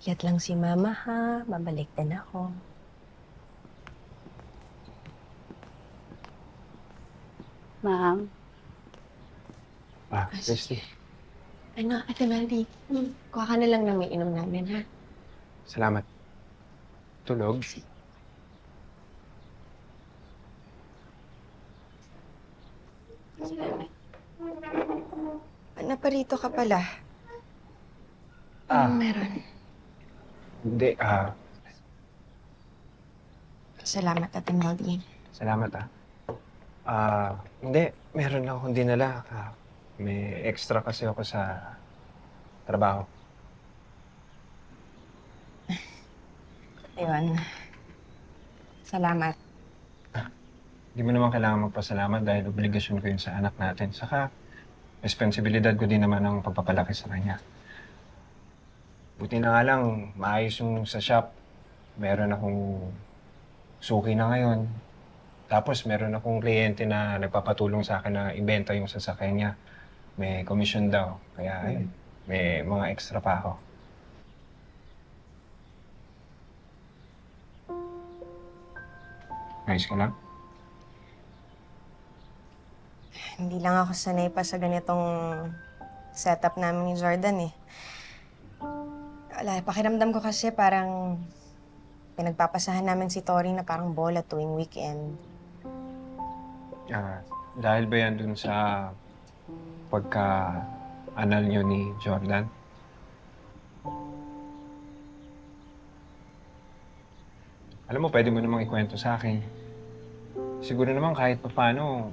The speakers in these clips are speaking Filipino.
Ingat lang si Mama ha. Babalik din ako. Ma'am, Sige. Christy, Ano, Ate Meldy? Kuha ka na lang ng may inom namin, ha? salamat. Tulog? Naparito ka pala. Ah. Anong meron? Hindi, Salamat, Ate Meldy. salamat hindi, meron lang akong dinala. May extra kasi ako sa trabaho. Ayun. Salamat. Hindi mo naman kailangan magpasalamat dahil obligasyon ko yun sa anak natin. Saka, responsibilidad ko din naman ang pagpapalaki sa kanya. Buti na nga lang, maayos yung sa shop. Meron akong suki na ngayon. Tapos meron akong kliyente na nagpapatulong sa akin na ibenta yung sasakyan niya. May commission daw. Kaya ayun, may mga extra pa ako. Ayos ka lang? Hindi lang ako sanay pa sa ganitong setup namin ni Jordan, eh. Wala, pakiramdam ko kasi parang pinagpapasahan namin si Tori na parang bola tuwing weekend. Dahil ba yan dun sa pagka-anal nyo ni Jordan? Alam mo, pwede mo namang ikwento sa akin. Siguro naman kahit pa paano,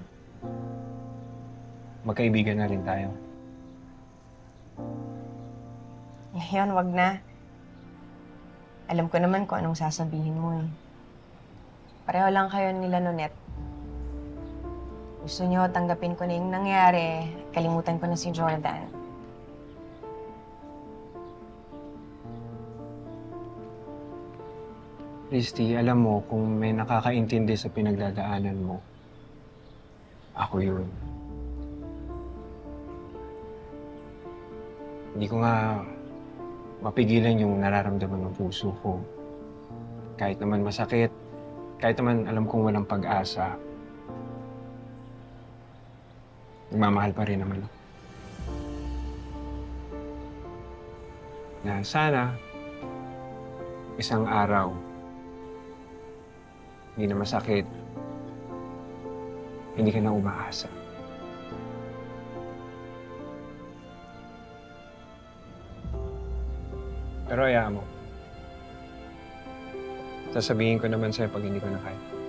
magkaibigan na rin tayo. Ngayon, wag na. Alam ko naman kung anong sasabihin mo, eh. Pareho lang kayo nila Nonet. Gusto niyo tanggapin ko na yung nangyari, kalimutan ko na si Jordan. Christy, alam mo, kung may nakakaintindi sa pinagdadaanan mo, ako yun. Hindi ko nga mapigilan yung nararamdaman ng puso ko. Kahit naman masakit, kahit naman alam kong walang pag-asa, nagmamahal pa rin naman ako. Na sana, isang araw, hindi na masakit, hindi ka na umaasa. Pero hayaan mo. Sasabihin ko naman sa'yo pag hindi ko na kaya.